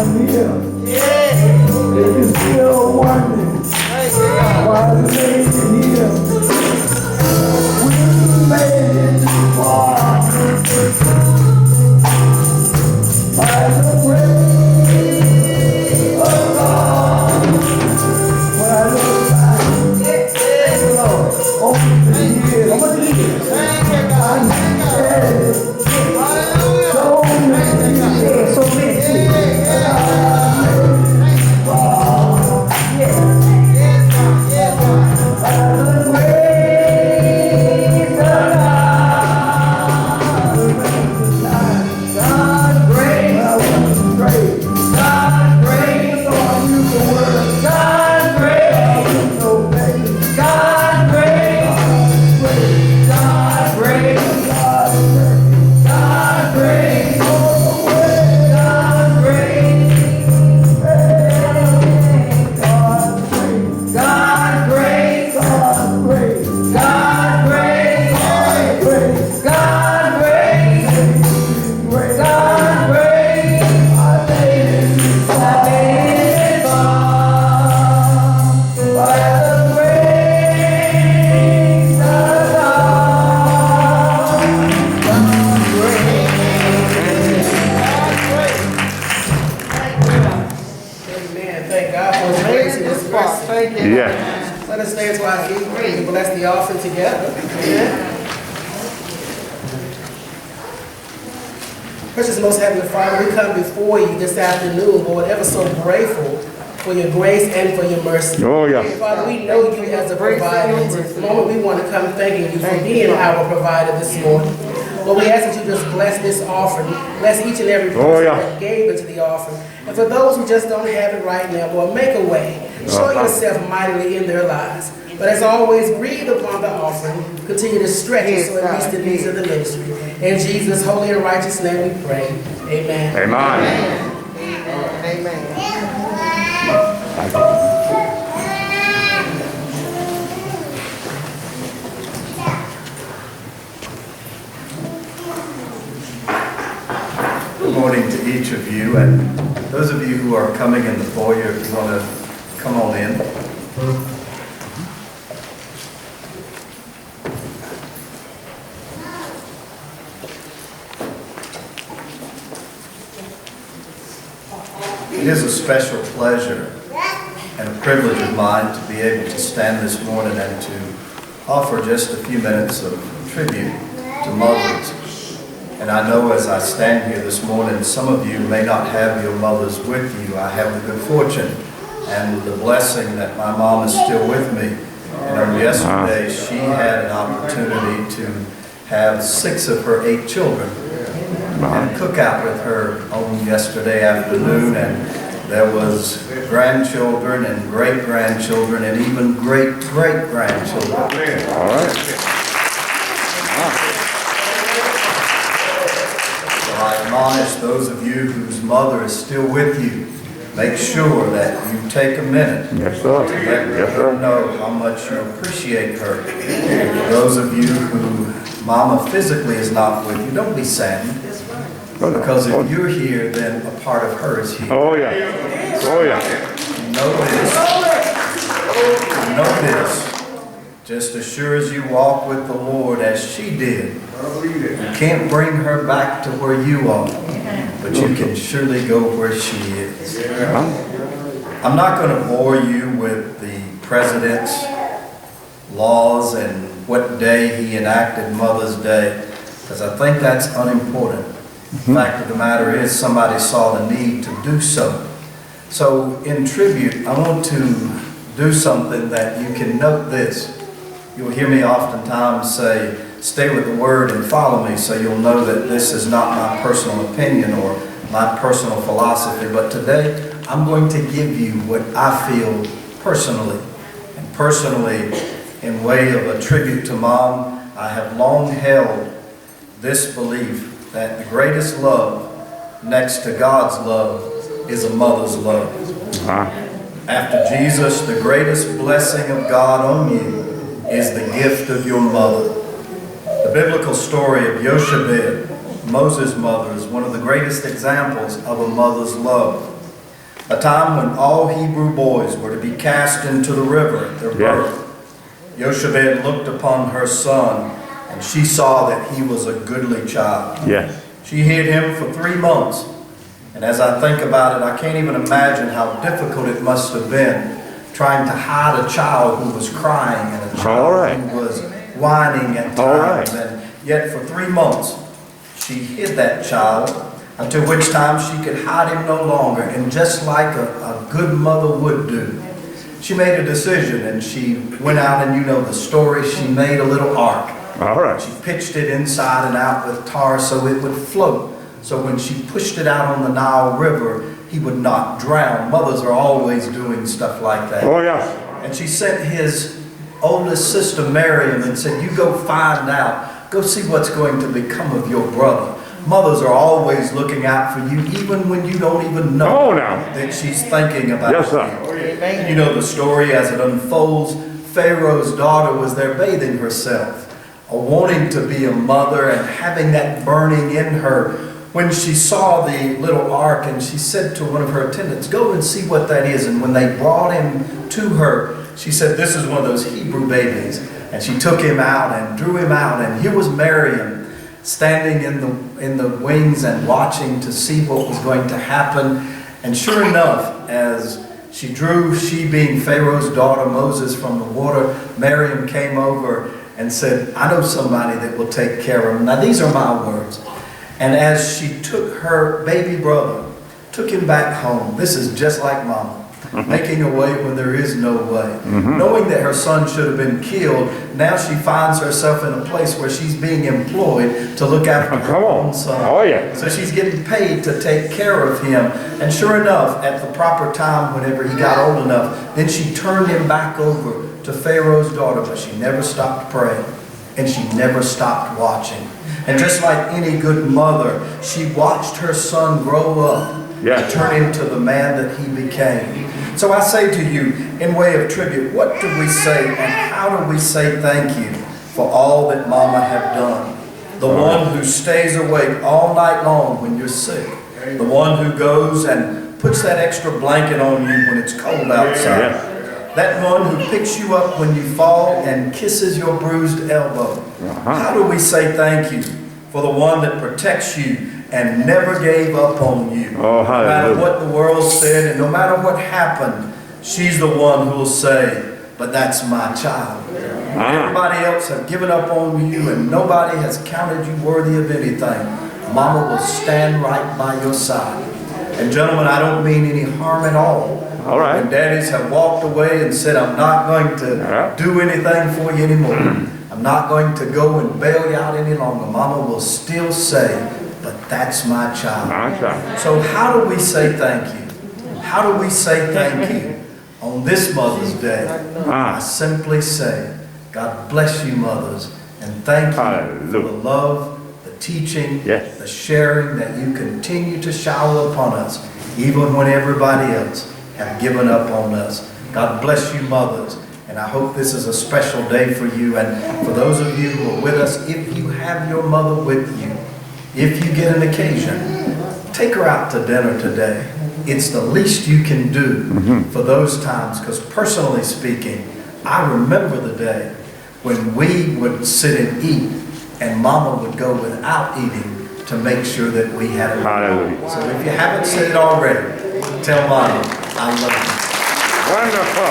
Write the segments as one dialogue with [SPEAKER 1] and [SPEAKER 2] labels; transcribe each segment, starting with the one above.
[SPEAKER 1] I'm here. If you still wondering why the lady here, we made it this far by the grace of God. When I look back, Lord, over the years, I'm many years.
[SPEAKER 2] Let us stand to our feet and bless the offering together. Amen. Precious most heavenly Father, we come before you this afternoon, Lord, ever so grateful for your grace and for your mercy.
[SPEAKER 3] Oh, yeah.
[SPEAKER 2] Father, we know you as a provider. And this moment we want to come thanking you for being our provider this morning. Lord, we ask that you just bless this offering. Bless each and every person that gave into the offering. And for those who just don't have it right now, Lord, make a way. Show yourself mightily in their lives. But as always, breathe upon the offering. Continue to stretch it so it meets the needs of the ministry. In Jesus' holy and righteous name we pray. Amen.
[SPEAKER 3] Amen.
[SPEAKER 4] Amen.
[SPEAKER 5] Good morning to each of you, and those of you who are coming in the foyer, if you want to come on in. It is a special pleasure and a privilege of mine to be able to stand this morning and to offer just a few minutes of tribute to mothers. And I know as I stand here this morning, some of you may not have your mothers with you. I have the good fortune and the blessing that my mom is still with me. And on yesterday, she had an opportunity to have 6 of her 8 children and cook out with her on yesterday afternoon. And there was grandchildren and great-grandchildren and even great-great-grandchildren.
[SPEAKER 3] All right.
[SPEAKER 5] I admonish those of you whose mother is still with you, make sure that you take a minute to let her know how much you appreciate her. And for those of you who Mama physically is not with you, don't be sad. Because if you're here, then a part of her is here.
[SPEAKER 3] Oh, yeah. Oh, yeah.
[SPEAKER 5] Know this. Just as sure as you walk with the Lord as she did, you can't bring her back to where you are, but you can surely go where she is. I'm not going to bore you with the president's laws and what day he enacted Mother's Day, because I think that's unimportant. The fact of the matter is somebody saw the need to do so. So in tribute, I want to do something that you can note this. You'll hear me oftentimes say, stay with the Word and follow me, so you'll know that this is not my personal opinion or my personal philosophy. But today, I'm going to give you what I feel personally. And personally, in way of a tribute to Mom, I have long held this belief that the greatest love next to God's love is a mother's love. After Jesus, the greatest blessing of God on you is the gift of your mother. The biblical story of Yoshebed, Moses' mother, is one of the greatest examples of a mother's love. a time when all Hebrew boys were to be cast into the river at their birth. Jochebed looked upon her son, and she saw that he was a goodly child.
[SPEAKER 3] Yes.
[SPEAKER 5] She hid him for 3 months. And as I think about it, I can't even imagine how difficult it must have been trying to hide a child who was crying and a child who was whining at times. And yet for 3 months, she hid that child, until which time she could hide him no longer. And just like a good mother would do, she made a decision, and she went out, and you know the story, she made a little ark.
[SPEAKER 3] All right.
[SPEAKER 5] She pitched it inside and out with tar so it would float. So when she pushed it out on the Nile River, he would not drown. Mothers are always doing stuff like that.
[SPEAKER 3] Oh, yes.
[SPEAKER 5] And she sent his oldest sister, Miriam, and said, you go find out. Go see what's going to become of your brother. Mothers are always looking out for you, even when you don't even know that she's thinking about
[SPEAKER 3] yes, sir.
[SPEAKER 5] you. And you know the story as it unfolds. Pharaoh's daughter was there bathing herself, wanting to be a mother and having that burning in her, when she saw the little ark, and she said to one of her attendants, go and see what that is. And when they brought him to her, she said, this is one of those Hebrew babies. And she took him out and drew him out, and here was Miriam standing in the wings and watching to see what was going to happen. And sure enough, as she drew, she being Pharaoh's daughter, Moses, from the water, Miriam came over and said, I know somebody that will take care of him. Now these are my words. And as she took her baby brother, took him back home, this is just like Mama, making a way when there is no way. Knowing that her son should have been killed, now she finds herself in a place where she's being employed to look after her own son.
[SPEAKER 3] Oh, yeah.
[SPEAKER 5] So she's getting paid to take care of him. And sure enough, at the proper time, whenever he got old enough, then she turned him back over to Pharaoh's daughter, but she never stopped praying, and she never stopped watching. And just like any good mother, she watched her son grow up to turn into the man that he became. So I say to you, in way of tribute, what do we say and how do we say thank you for all that Mama have done? The one who stays awake all night long when you're sick. The one who goes and puts that extra blanket on you when it's cold outside. That one who picks you up when you fall and kisses your bruised elbow. How do we say thank you for the one that protects you and never gave up on you? No matter what the world said and no matter what happened, she's the one who will say, but that's my child. Everybody else have given up on you and nobody has counted you worthy of anything. Mama will stand right by your side. And gentlemen, I don't mean any harm at all.
[SPEAKER 3] All right.
[SPEAKER 5] When daddies have walked away and said, I'm not going to do anything for you anymore. I'm not going to go and bail you out any longer. Mama will still say, but that's my child.
[SPEAKER 3] My child.
[SPEAKER 5] So how do we say thank you? How do we say thank you on this Mother's Day? I simply say, God bless you, mothers, and thank you for the love, the teaching, the sharing that you continue to shower upon us, even when everybody else have given up on us. God bless you, mothers, and I hope this is a special day for you. And for those of you who are with us, if you have your mother with you, if you get an occasion, take her out to dinner today. It's the least you can do for those times, because personally speaking, I remember the day when we would sit and eat and Mama would go without eating to make sure that we had it.
[SPEAKER 3] Hallelujah.
[SPEAKER 5] So if you haven't said it already, tell Mama, I love you.
[SPEAKER 3] Wonderful.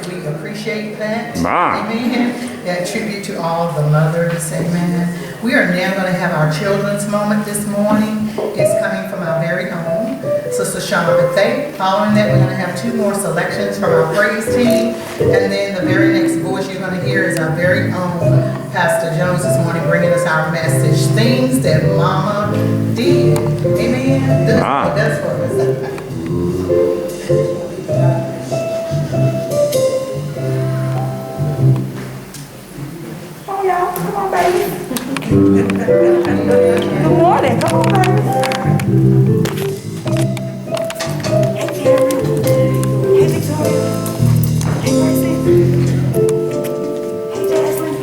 [SPEAKER 4] We appreciate that.
[SPEAKER 3] Ma.
[SPEAKER 4] Amen. That tribute to all of the mothers. Amen. We are now going to have our children's moment this morning. It's coming from our very own Sister Shauna Bethea. Following that, we're going to have 2 more selections from our praise team. And then the very next voice you're going to hear is our very own Pastor Jones this morning, bringing us our message, things that Mama did. Amen. That's for us.
[SPEAKER 6] Oh, y'all, come on, baby. Good morning. Come on, baby. Hey, Karen. Hey, Victoria. Hey, Mercy. Hey, Jasmine.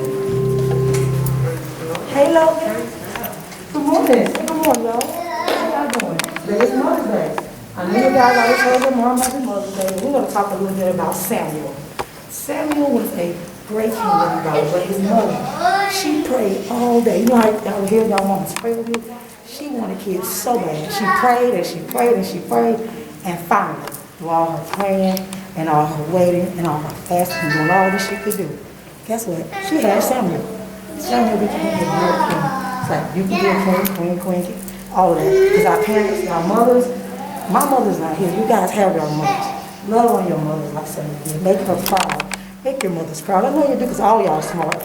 [SPEAKER 6] Hey, Logan.
[SPEAKER 7] Good morning, y'all. How y'all doing? Today is Mother's Day. I know you guys always heard your mom happy Mother's Day. We're going to talk a little bit about Samuel. Samuel was a great king of God, but his mother, she prayed all day. You know how y'all hear y'all moms pray with you? She wanted kids so bad. She prayed and she prayed and she prayed, and finally, through all her praying and all her waiting and all her fasting and doing all that she could do, guess what? She had Samuel. Samuel became a real king. It's like you can be a queen, all of that. Because our parents, our mothers, my mother's not here. You guys have your mothers. Love on your mothers like Samuel did. Make her proud. Make your mothers proud. I know you do because all y'all smart.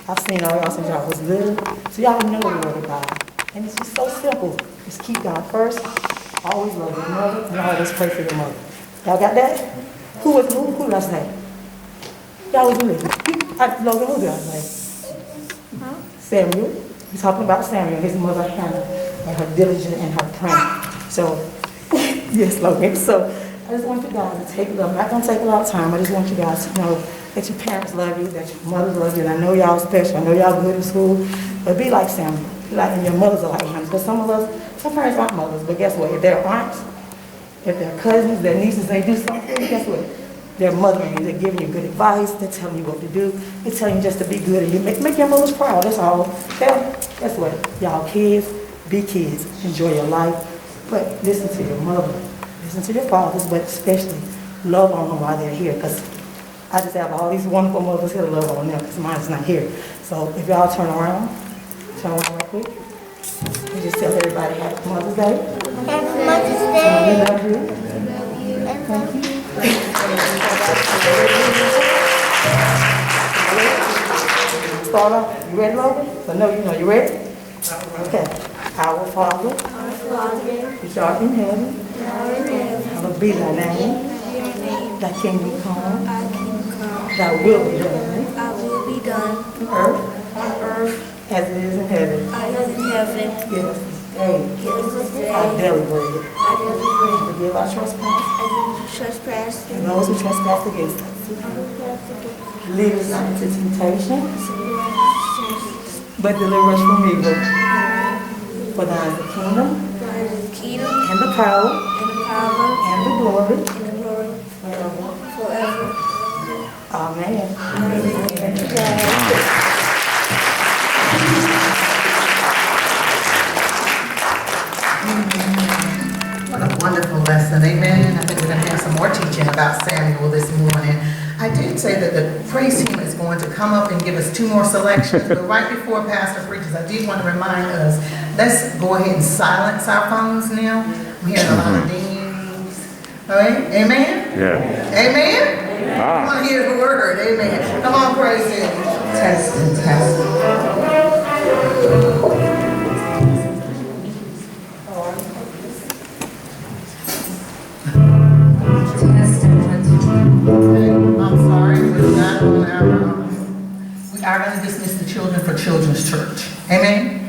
[SPEAKER 7] I've seen all y'all since y'all was little. So y'all know the word of God. And it's just so simple. Just keep God first. Always love your mother and always pray for your mother. Y'all got that? Who did I say? Y'all was with me. Logan, who did I say? Samuel. We're talking about Samuel, his mother Hannah, and her diligence and her praying. So, yes, Logan. So, I just want you guys to take a look. I'm not going to take a lot of time. I just want you guys to know that your parents love you, that your mothers love you, and I know y'all special. I know y'all good in school, but be like Samuel. Be like, and your mothers are like him. Because some parents aren't mothers, but guess what? If they're aunts, if they're cousins, their nieces, they do something, guess what? They're mothering you. They're giving you good advice. They're telling you what to do. They're telling you just to be good. And you make your mothers proud. That's all. Guess what? Y'all kids, be kids. Enjoy your life. But listen to your mother. Listen to your fathers, but especially love on them while they're here. Because I just have all these wonderful mothers here to love on them because mine's not here. So if y'all turn around real quick. You just tell everybody Happy Mother's Day.
[SPEAKER 8] Happy Mother's Day.
[SPEAKER 7] We love you. Thank you. Start off. You ready, Logan? So no, you ready? Okay. Our Father, which art in heaven, hallowed be thy name. Thy kingdom come. Thy will be done. On earth, as it is in heaven. Give us this day our daily bread. Forgive our trespasses and those who trespass against us. Lead us not into temptation, but deliver us from evil. For thine is the kingdom, and the power, and the glory, forever. Amen. Thank you, guys.
[SPEAKER 4] What a wonderful lesson, amen. I think we're going to have some more teaching about Samuel this morning. I did say that the praise team is going to come up and give us 2 more selections, but right before Pastor preaches, I did want to remind us, let's go ahead and silence our phones now. I'm hearing a lot of dings. All right, amen?
[SPEAKER 3] Yeah.
[SPEAKER 4] Amen? I want to hear the word, amen. Come on, praise him. Testing, testing. I'm sorry, we're not on our we are going to dismiss the children for Children's Church. Amen?